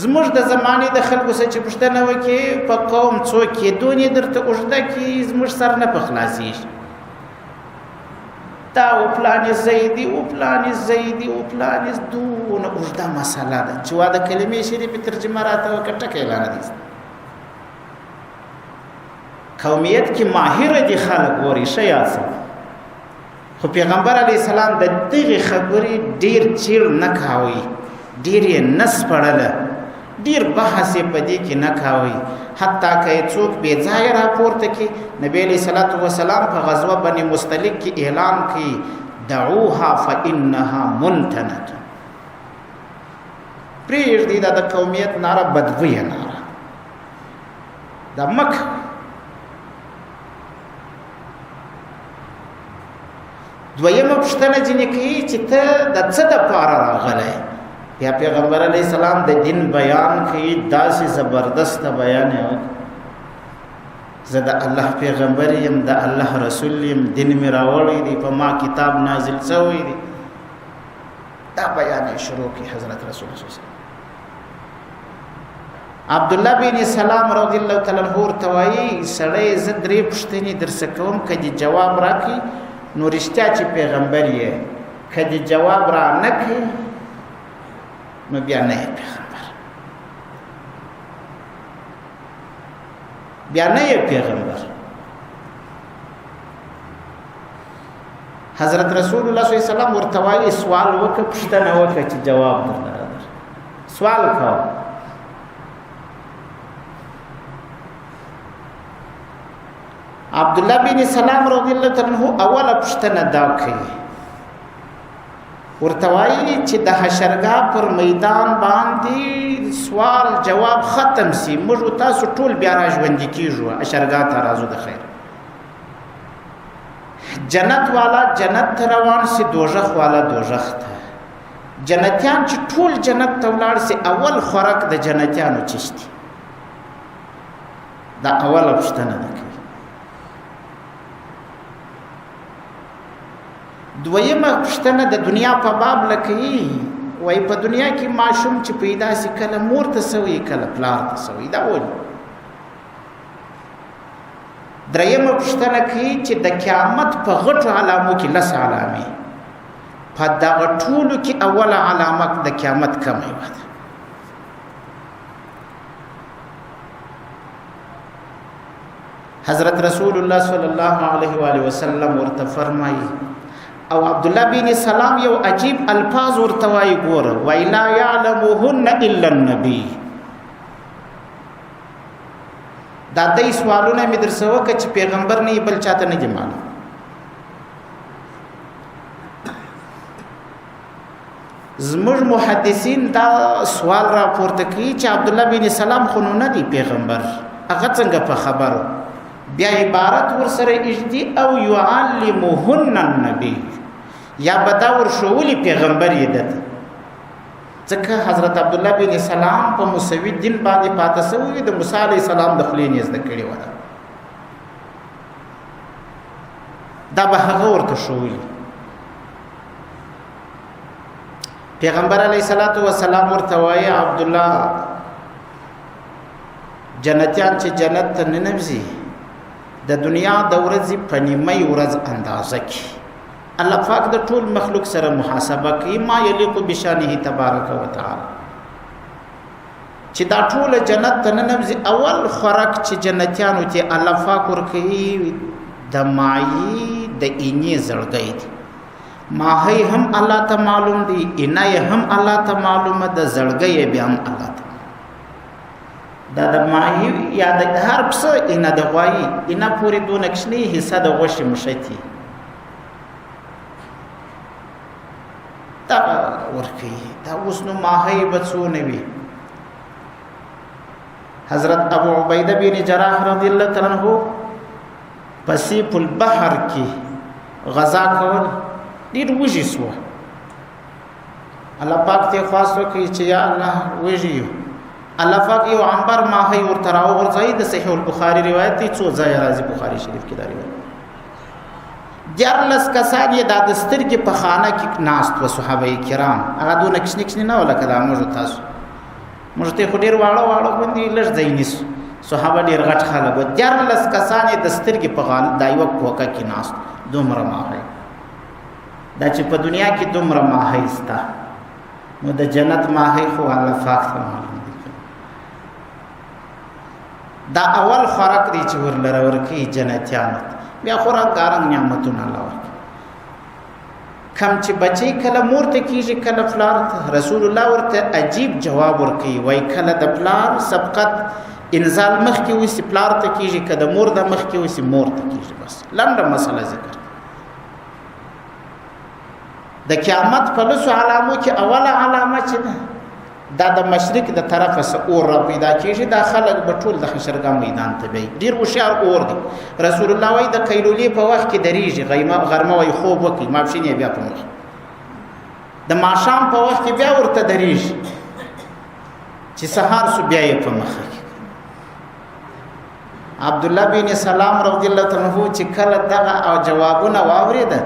زموږ د زمانې د خلکو څخه چې پوښتنه وکړي په قوم څوک کېدون یې درته اوږده کړي زموږ سر نه په خلاصېږي. دا و پلانې زیدي و پلانې زیدي و پلانې دونه اوږده مسله ده چې وا د کلمې شریفې ترجمه راته وکړه ټکی لا نه دی. قومیت کې ماهره دي خلک ګوري ښه یاد ساتئ. خو پیغمبر علیه السلام د دغې خبرې ډېر چیړ نه کاوی، ډېر یې نه سپړله، ډېر بحث یې په دې کې نه کاوی. حتی که یې څوک بې ځایه راپورته کړي، نبي علیه صلات وسلام په غزوه بني مستلق کې اعلان کړي دعوها فانها منتنه، پرېږدئ دا د قومیت ناره بدبویه ناره دا مه کوئ. دویمه پوښتنه ځینې کوي چې ته د څه دپاره راغلی؟ بیا پیغمبر علیه السلام د دین بیان کوي، داسې زبردسته بیان یې وکړ. زه د الله پیغمبر یم، د الله رسول یم، دین مې راوړی دی، په ما کتاب نازل شوی دی. دا بیان یې شروع کړي حضرت رسول صلی الله علیه وسلم. عبدالله بن سلام رضی الله تعالی عنه ورته وایي سړی زه درې پوښتنې درڅه کوم، که دې جواب راکړي نو رښتیا چې پیغمبر یې، که دې جواب را نه کړي نو بیا نه یې پیغمبر، بیا نه یې پیغمبر. حضرت رسول الله صلی الله علیه وسلم ورته وایي سوال وکړه، پوښتنه وکړه چې جواب درنه راځي. سوال کوه. عبدالله بن سلام رضی الله عنه اوله پوښتنه دا کوي، ورته وایي چې د حشرګاه پر میدان باندې سوال جواب ختم سي، موږ تاسو ټول بیا را ژوندي کیږو، حشرګاه ته راځو د خیر. جنت والا جنت ته روان سي، دوزخ والا دوزخ ته. جنتیان چې ټول جنت ته ولاړ سي، اول خوراک د جنتیانو چشتي. دا اوله پوښتنه ده. دویمه پوښتنه د دنیا په باب لکوي، وایي په دنیا کې ماشوم چې پیدا سي کله مور ته سوی کله پلار ته سوی، دا ولې؟ دریمه پوښتنه کوي چې د قیامت په غټو علامو کې 10 علامې، په دغه ټولو کې اوله علامه د قیامت کومه وه؟ حضرت رسول الله صلی الله علیه و آله وسلم ورته فرمایي، او عبدالله بن سلام یو عجیب الفاظ ورته وایي، ګوره وایي لا یعلمهن الا النبی. دا دای سوالونه مې درڅه وکړه چې پیغمبر نه بل چاته نه دي معلوم. زموږ محدثین دا سوال را پورته کوي چې عبدالله بن سلام خو نه دی پیغمبر، هغه څنګه په خبرو؟ بیا عبارت ورسره اجدي او يعلمهن النبي، یا بدا ورشولی پیغمبر یې دته. ځکه حضرت عبدالله بن سلام په موسوي دین باندې پاته شوی، د موسی علیه السلام د خولې نه زده کړې وه، دا به هغه ورته شولی. پیغمبر علیه الصلاة والسلام ورته وایي عبدالله جنتیان چې جنت ته ننوځي د دنیا د ورځې په نیمه ورځ اندازه کې الله پاک د ټول مخلوق سره محاسبه کوي، ما یلیق بشانه تبارک وتعالى، چې دا ټول جنت ته ننوځي. اول خوراک چې جنتیانو ته الله پاک ورکوي د مایي د اینې زړګی دی. ماهی هم الله ته معلوم دی، اینه هم الله ته معلومه ده، زړګی بیا هم الله ته. دا د ماهی یا د هر پسه اینه د غوایي اینه پورې دونه کشنی حصه د غوښې مشتی دا ورکوي. دا اوس نو ماهی به څونه وي؟ حضرت ابو عبیده بن جراح رضی الله تعالی عنہ پسیپ البحر کې غزا کول ډېر وږي سوه. الله پاک ته خواست وکړي چې یا الله وږي یو. الله پاک یو عنبر ماهی ورته راوغورځوي. د صحیح البخاري روایت دی، څو ځایه راځي بخاري شریف کې دا روایت. دیارلس کسان یې دا د سترګې په خانه کې ناست وو صحابه کرام هغه دونه کشنې کشنې نه وو لکه دا موږ تاسو موږ ته خو ډېر واړه واړه باندې لږ ځای نیسو صحابه ډېر غټ خلک وو دیارلس کسان یې د سترګې په خانه دا یوه کوکه کې ناست دومره ماهی دا چې په دنیا کې دومره ماهی سته نو د جنت ماهی خو الله پاک ته معلوم دی دا اول خوراک دی چې ورلره ورکوي جنتیانو بیا خوراک رنګارنګ نعمتونه الله ورکوي کم چې بچی کله مور ته کېږي کله پلار ته رسول الله ورته عجیب جواب ورکوي وایي کله د پلار سبقت انزال مخکې وسي پلار ته کېږي که د مور د مخکې وسي مور ته کېږي بس لنډه مسله ذکر د قیامت په لسو علامو کې اوله علامه چې ده دا د مشرق د طرفه څه اور را پیدا کېږي دا خلک به ټول د حشرګاه میدان ته بیایي ډېر هوښیار اور دی رسول الله وایي د قیلولې په وخت کې درېږي غرمه وایي خوب وکړي ماپښین یې بیا په مخ د ماښام په وخت کې بیا ورته درېږي چې سهار سو بیا یې په مخه کې عبدالله بن سلام رضی الله عنه چې کله دغه جوابونه واورېده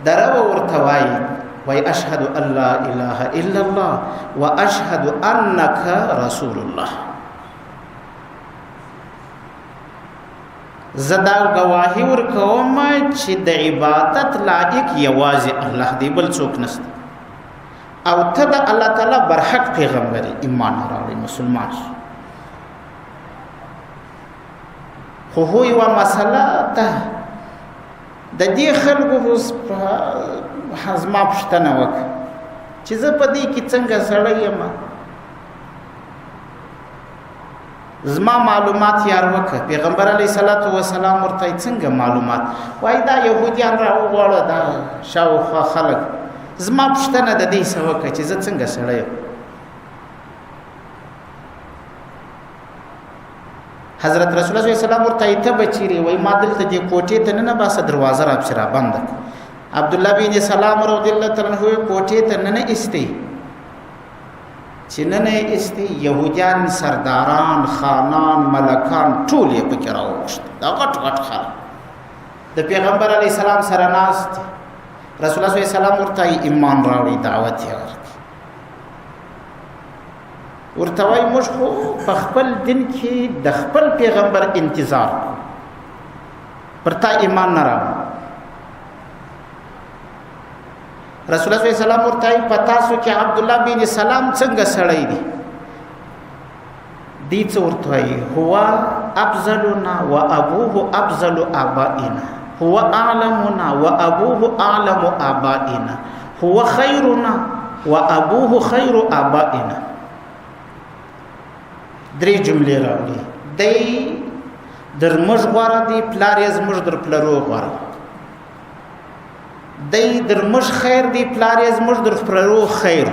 دره ورته وایي وای اشهد ان لا اله الا الله واشهد انك رسول الله زدا گواهی ورکوم چې د عبادت لایق یوازې الله دی بل څوک نشته او ته د الله تعالی برحق پیغمبر ایمان راوړي مسلمان خو هو یو مسله ته د دې خلکو زما پوښتنه وکړه چې زه په دې کې څنګه سړی یم زما معلومات یار وکړه پیغمبر علیه الصلاۃ والسلام ورته څنګه معلومات وایي دا یهودیان راوغواړه دا شاوخوا خلک زما پوښتنه د دې څه وکړه چې زه څنګه سړی یم حضرت رسول الله صلی الله علیه وسلم ورته ته بچیری وای ما دلته دې کوټې ته نه باسه دروازه را بشرا بند عبد الله بن سلام رضی الله تعالی عنہ کوټې ته نه استی چې نه استی يهوديان سرداران خانان ملکان ټول یې پکې راوښت دا غټ غټ خلک د پیغمبر علی السلام سره ناست رسول الله صلی الله علیه وسلم ورته ایمان راوړي دعوت یې ورته وای موږ خو په خپل دین کې د خپل پیغمبر انتظار پر تا ایمان نه راو رسول الله صلی الله علیه وسلم ورته پتا سو چې عبد الله بن سلام څنګه سړی دی دې څه ورته وای هو افضلنا وابوه افضل ابائنا هو اعلمنا وابوه اعلم ابائنا هو خيرنا وابوه خير ابائنا درې جملې راوړي دی در موږ غوره دی پلار یې زموږ در پلرو غوره دی در موږ خیر دی پلار یې زموږ در پلرو خیر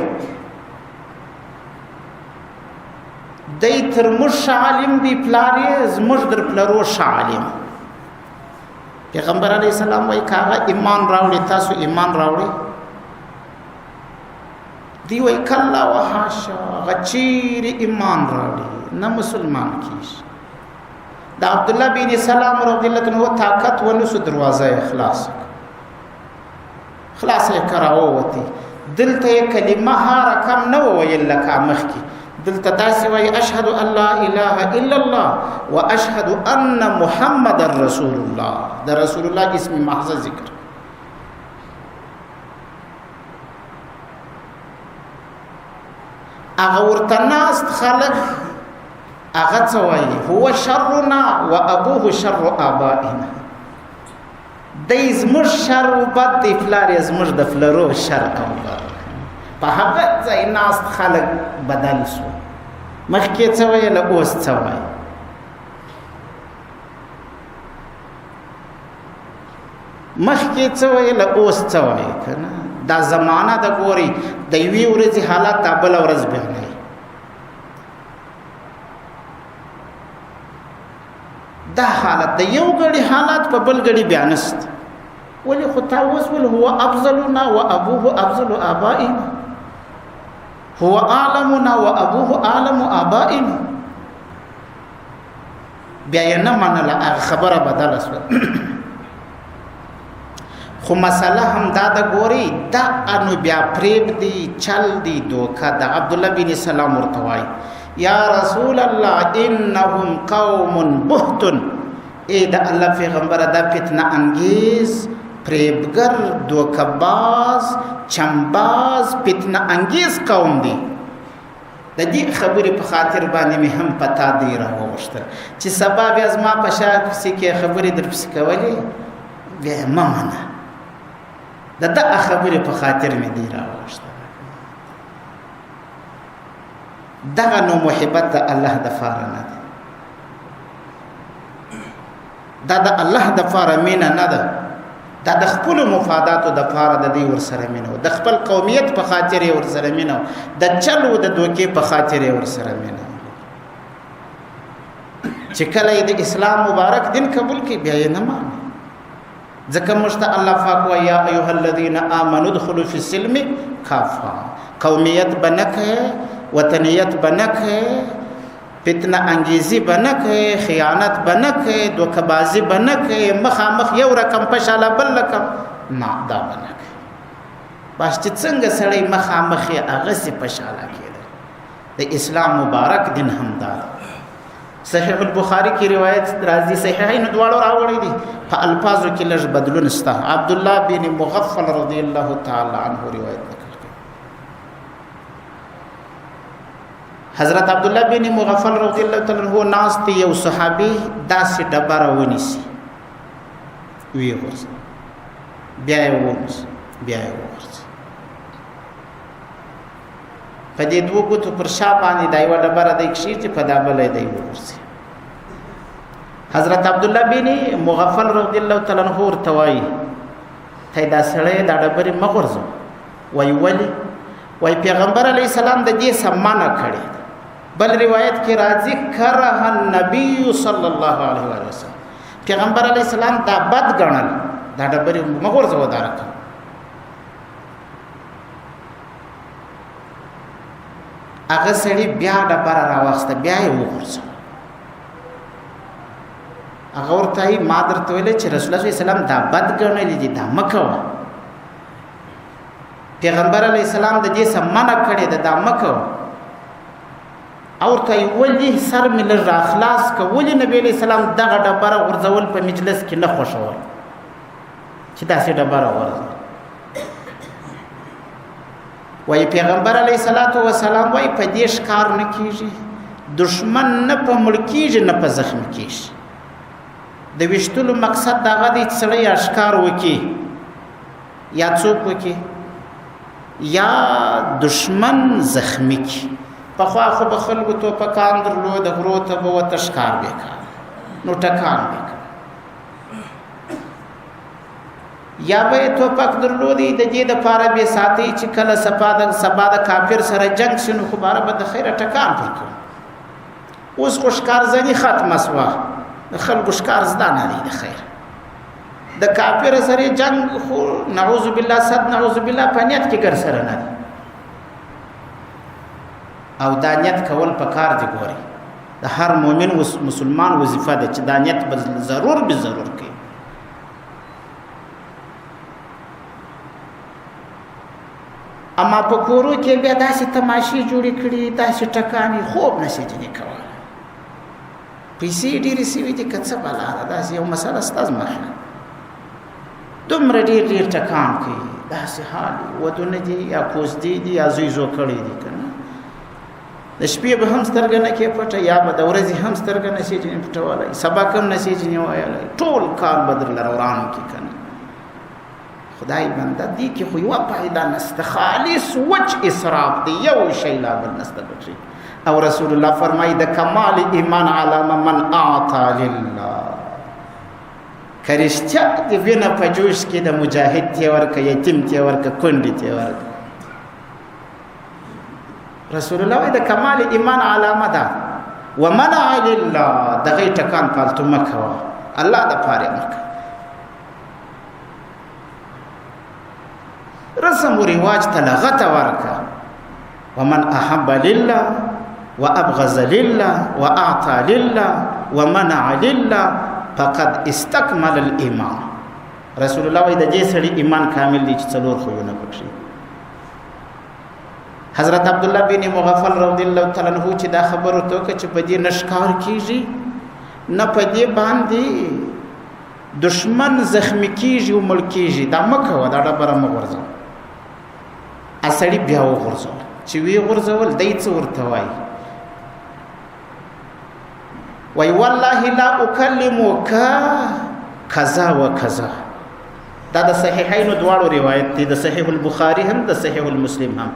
دی تر موږ عالم دی پلار یې زموږ در پلرو عالم پیغمبر علیه السلام وایي کاغه ایمان راوړي تاسو ایمان راوړي دی وای کلا وحاشا غچیر ایمان راوړي نه مسلمان کیږي دا عبد الله بن سلام رضی الله عنه طاقت ونسو دروازه اخلاص خلاص یې کراوتی دلته کلمه هار کم نه ویل لکه مخکی دلته داسې وای اشهد ان لا اله الا الله واشهد ان محمد رسول الله دا رسول الله اسم محض ذکر هغه ورته ناست خلک هغه څه وایي هو شرنا وابوه شر آبائنا دی زموږ شر و بد دی پلار یې زموږ د پلرو شر او بد په هغه ځای ناست خلک بدل شو مخکې څه ویل اوس څه وایي مخکې څه ویل اوس څه وایي که نه دا زمانه د ګوري د یوې ورځې حالات دا بله ورځ بیانوي دا حالت د یو غړي حالات په بل غړي بیان است ولې خو تاسو ول هو افضلنا وابوه افضل ابائنا هو اعلمنا وابوه اعلم ابائنا بیا یې نه منله خبره بدله شوه خو مسله هم دا د ګوري دا انو بیا پریب دی چل دی دوکا د عبد الله بن سلام ورته وای یا رسول الله انهم قوم بهتن اے د الله پیغمبر دا فتنه انگیز پریبګر دوکباز چمباز فتنه انگیز قوم دی د دې خبرې په خاطر باندې مې هم پتا دی راوښته چې سبا بیا زما په شا کې خبرې در پسې کولې بیا ما منه دا خبرې په خاطر مې دی راوښته دغه نو محبت د الله د فاره نه ده دا د الله د فاره مینه نه ده دا د خپل مفاداتو د فاره د دې ورسره مینه د خپل قومیت په خاطر یې ورسره مینه د چلو د دوکې په خاطر یې ورسره مینه چې کله د اسلام مبارک دین قبول کړي بیا یې نه مانه ځکه موږ ته الله پاک وایي یا ایها الذین آمنوا ادخلوا فی السلم کافه قومیت بنکه وطنیت بنکه فتنه انگیزی بنکه خیانت بنکه دوکبازی بنکه مخامخ یو رقم پشاله بل رقم نه دا بنکه باش چې څنګه سړی مخامخ یې هغه سي پشاله کېده د اسلام مبارک دین هم دا صحیح البخاری کی روایت راځي صحیحین دواړو راوړی دي په الفاظو کې لږ بدلون شته عبد الله بن مغفل رضی الله تعالی عنه روایت حضرت عبد الله بن مغفل رضی الله تعالی عنہ ناس ته یو صحابي داسې ډبره ونیسي وی ورس بیا یې ورس په دې دوه ګوتو پر شا باندې دا یو ډبره د کشي چې په دا بلې دی ورس حضرت عبد الله بن مغفل رضی الله تعالی عنہ ورته وایي ته دا سړی دا ډبره مغرزو وای ولی وای پیغمبر علی السلام د دې سمانه کړی بل روایت کې راځي کرہ النبی صلی الله علیه وسلم پیغمبر علیه السلام دا بد ګڼل دا ډبره مغرزو ودارک هغه سړي بیا ډبره راوسته بیا یې وغورځو هغه ورته ما درته ویل چې رسول الله صلی الله علیه وسلم دا بد ګڼلی دي دا مکوه پیغمبر علیه السلام د دې سمانه کړی دا مکوه اور ته ولی سر مل را خلاص ک ولی نبی علیہ السلام دغه ډبره ورځول په مجلس کې نه خوشول چې داسې ډبره ورځول وای پیغمبر علیہ الصلوۃ والسلام وای په دې ښکار نه کیږي دشمن نه په مړ کیږي نه په زخم کیږي د وشتلو مقصد دغه دې سړی اشکار وکي یا څوک وکي یا دشمن زخمی کی پخوا خو به خلکو توپکان درلود غرو ته به ورته ښکار به کړه نو ټکان به کړه یا به توپک درلودی د دې دپاره به ساتي چې کله سبا د کافر سره جنگ شي نو خو باره به د خیره ټکان پرې کړو اوس خو ښکار زني ختمه سوه د خلکو ښکار زده نه دی د خیر د کافر سره جنگ خو نعوذ بالله صد نعوذ بالله په نیت کې ګر سره نه دی او دا نیت کول په کار دی ګوري د هر مؤمن مسلمان وظیفه ده چې دا نیت به ضرور کوي اما په کورو کې بیا داسې تماشې جوړې کړي داسې ټکانې خوب نشي جنې کولی پیسې ډېرې سوي دي که څه بلا ده داسې یو مسله ستا زما خیال دومره ډېر ټکان کوي داسې حال ودونه دي یا کوزدې دي یا زوی زو کړی دي که نه د شپې به هم سترګه نه کې پټه یا به د ورځې هم سترګه نه شي جنې پټولی سبق هم نه شي جنې ویلی ټول کار به درله روان کړي که نه خدای بنده دې کې خو یوه فایده نشته خالص وچ اسراف دی یو شی لا بل نشته پکې او رسول الله فرمایي د کمال ایمان علامه من اعطا لله که رښتیا د وینه په جوش کې د مجاهد تی ورکه یتیم تی ورکه کونډې تی ورکه رسول الله وایي د کمال ایمان علامه ده ومنع لله دغه ټکان پالتو مه کوه الله دپاره مه کوه رسم و رواج ته لغته ورکه ومن احب لله وابغض لله واعطى لله ومنع لله فقد استكمل الايمان رسول الله وایي د دې سړي ایمان کامل دی چې څلور خویونه پکښې. حضرت عبدالله بن مغفل رضی الله تعالی عنہ چې دا خبره ورته وکړه چې په دې نه ښکار کېږي نه په دې باندې دشمن زخمی کېږي او مړ کېږي، دا مه کوه، دا ډبره مه غورځوه. سړي بیا وغورځول، چې ویې غورځول دی څه ورته وایي؟ وای والله لا اکلمک کذا و کذا. دا د صحیحینو دواړو روایت دی، د صحیح البخاري هم د صحیح المسلم هم.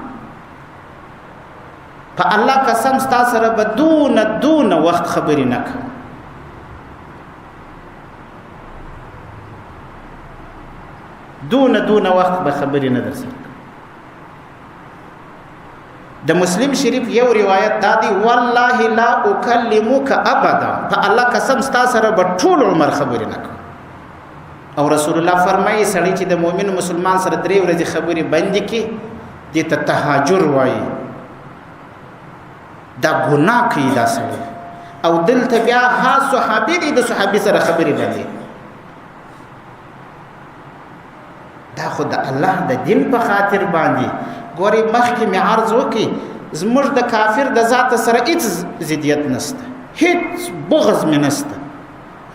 په الله قسم ستا سره به دونه وخت خبرې نه کوم. دونه وخت به خبرې نه در سره. د مسلم شریف یو روایت دا دی والله لا اکلمک ابدا، په الله قسم ستا سره به ټول عمر خبرې نه کوم. او رسول الله فرمایي سړی چې د مؤمن مسلمان سره 3 ورځې خبرې بندې کړي دې ته تهاجر وایي، دا ګناه کوي دا سړی. او دلته بیا ها صحابي دی د صحابي سره خبرې بندې، دا خو د الله د دین په خاطر باندې. ګورې مخکې مې عرض وکړي زموږ د کافر د ذات سره هیڅ ضدیت نشته، هیڅ بغض مې نشته،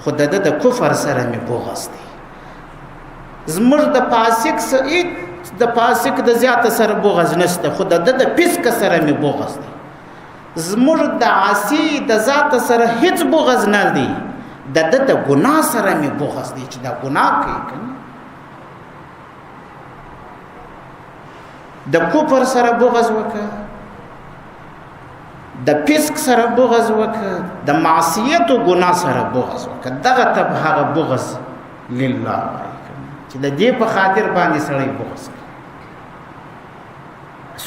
خو د کفر سره مې بغض دی. زموږ د فاسق د زیاته سره بغض نشته، خو د فسق سره مې بغض دی. زموږ د عاصي د ذات سره هیڅ بغض نه دی، د ګناه سره مې بغض دی چې دا ګناه کوي کنه. د کفر سره بغض وکړه، د فسق سره بغض وکړه، د معصیت او ګناه سره بغض وکړه. دغه ته هغه بغض لله چې د دې په خاطر باندې سړی بغض کوي.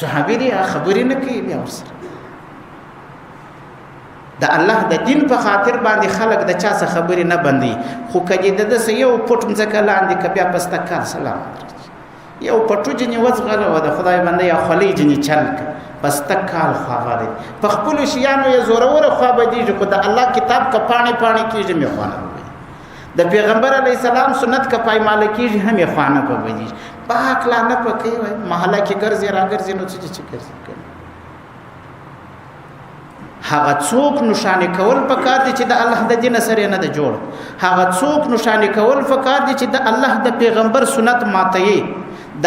صحابي دي خبرې نه کوي بیا ورسره. د الله د دین په خاطر باندې خلک د چا څه خبرې نه بندي، خو کله د دې یو پټ مځکه لاندې ک بیا پسته کار سلام یو پټو جنې وځغله و د خدای بنده یا خلی جنې چل پسته کال خواغله په خپل شیانو یې زورور خو به دي کو د الله کتاب ک پانی کیږي مې خوانه د پیغمبر علی السلام سنت ک پایمال کیږي هم یې خوانه په وځي پاک لا نه پکې وای محله کې ګرځي راګرځي نو چې کوي هغه څوک نشانه کول پکار دي چې د الله د دین سره نه د جوړ، هغه څوک نشانه کول پکار دي چې د الله د پیغمبر سنت ماتي،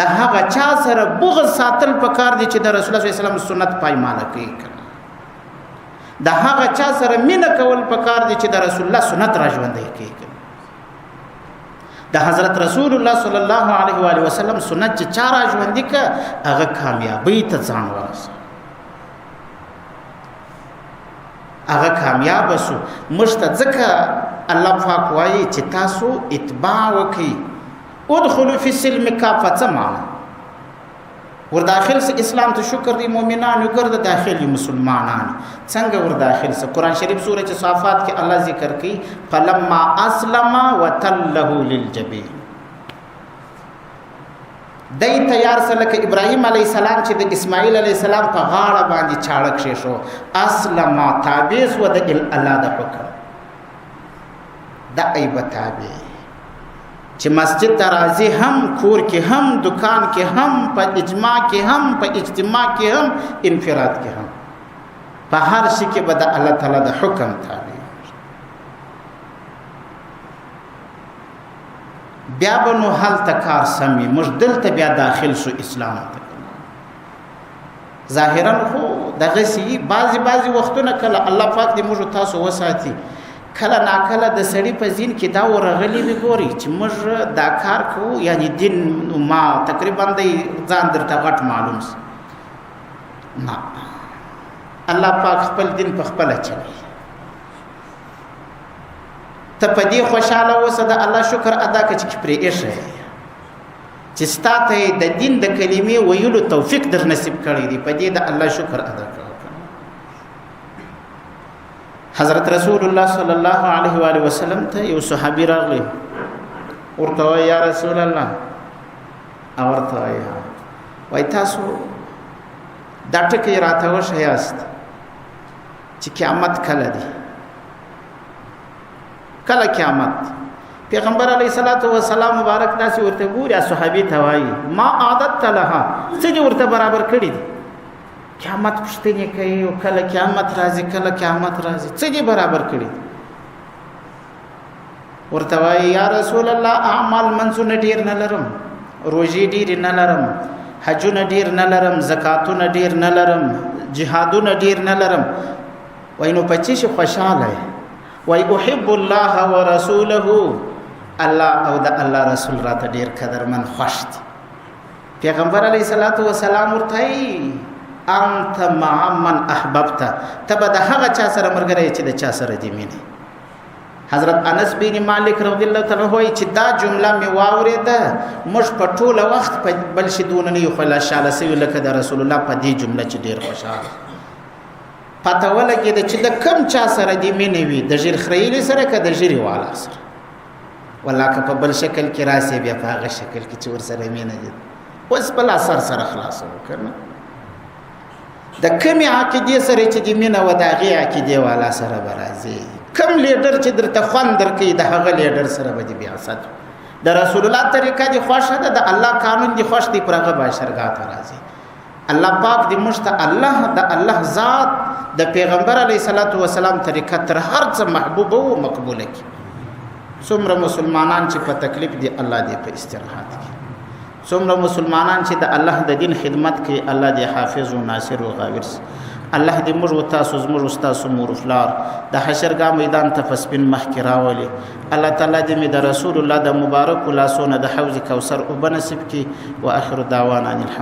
د هغه چا سره بغض ساتل پکار دي چې د رسول الله صلی الله علیه وسلم سنت پایماله کوي، د هغه چا سره مینه کول پکار دي چې د رسول الله سنت راژوندي کوي. د حضرت رسول الله صلی الله علیه و آله وسلم سنت چې چا راژوندي ک هغه کامیابی ته ځان ورسوي، هغه کامیاب شو. مشته ځکه الله پاک وایي چې تاسو اتباع وکړئ، ادخلوا فی السلم کافة معنا ور داخل سے اسلام ته شکر دی مؤمنان وګرځه داخلي مسلمانان څنګه ور داخل سے قرآن شریف سورۃ صافات کې الله ذکر کوي فلما اسلم وتله للجبین، دای تیار سره ک ابراهیم علی السلام چې د اسماعیل علی السلام په غاړه باندې چاړک شو اسلم تابع و د الله د حکم د ایبتابه چې مسجد ترازی هم کور کې هم دکان کې هم په اجماع کې هم په اجتماع کې هم انفراد کې هم په هر شي کې به د الله تعالی د حکم تابع. بیا به نو هلته کار سمي موږ دلته بیا داخل شو اسلام ته. ظاهرا خو دغه سي بعضي وختونه کله الله پاک دې موږ تاسو وساتي، کله ناکله د سړی په ذهن کې دا ورغلی وي ګوري چې موږ دا کار کوو، یعنی دین ما تقریبا د ځان درته غټ معلوم نه، الله پاک خپل دین په خپل چلی. ته په دې خوشاله اوسه د الله شکر ادا کړه چې پرې ایښه چې ستا ته د دین د کلمې ویلو توفیق در نصیب کړی دی، په دې د الله شکر ادا کړه. حضرت رسول الله صلی الله علیه و آله وسلم ته یو صحابي راغلی، ورته یا رسول الله اورته وای تاسو دا ټکی راته وښیاست چې قیامت کله دی، کله قیامت پیغمبر علیه الصلاۃ والسلام مبارک داسې ورته ګوري صحابي ته وایي ما عادت لها څه ورته برابر کړی دي قیامت پوښتنې کوي او کله قیامت راځي کله قیامت راځي څه برابر کړی ورته وایي یا رسول الله اعمال منځونه ډیر نه لرم روزي ډیر نه لرم حجونه ډیر نه لرم زکاتونه ډیر نه لرم جهادونه ډیر نه لرم وای نو پچې شي خوشاله وای احب الله ورسوله الله او د الله رسول راته ډیر قدرمن خوش دي پیغمبر علیه الصلاۃ والسلام ورته انت مع من احببت تبه د هغه چا سره مرګره چې د چا سره دی مینه حضرت انس بن مالک رضی الله تعالی عنہ چې دا جمله می واوریده مش په ټوله وخت په بل شي دون نه یو خلا شاله سوي لکه د رسول الله په دې جمله چې ډیر خوشاله پته ولګي چې د کم چا سره دی مینه وي د ژیر خریلی سره که د ژیر والا سره ولکه په بل شکل کې راسي بیا په هغه شکل کې چې ور سره مینه دي اوس بل اثر سره خلاص وکړه د کمی عقیده سره چې دی مینه و د هغه عقیده والا سره برازي کم لیډر چې درته خوان درکې د هغه لیډر سره به بیا صد د رسول الله طریقه دی خوښه ده د الله قانون دی خوښ دی پرغه بشرګات راځي الله پاک دی مشت الله د الله ذات د پیغمبر علی صلوات و سلام طریقه تر هر څه محبوب او مقبوله کی څومره مسلمانان چې په تکلیف دی الله دی په استراحت کی څومره مسلمانان چې د الله د دین خدمت کوي الله دی حافظ او ناصر او غاور الله دې موږ تاسو زموږ تاسو مور فلار د حشرګاه میدان ته فسبن محکراولي الله تعالی دې د رسول الله د مبارک لاسونه د حوض کوثر او بنصیب کی واخر دعوانا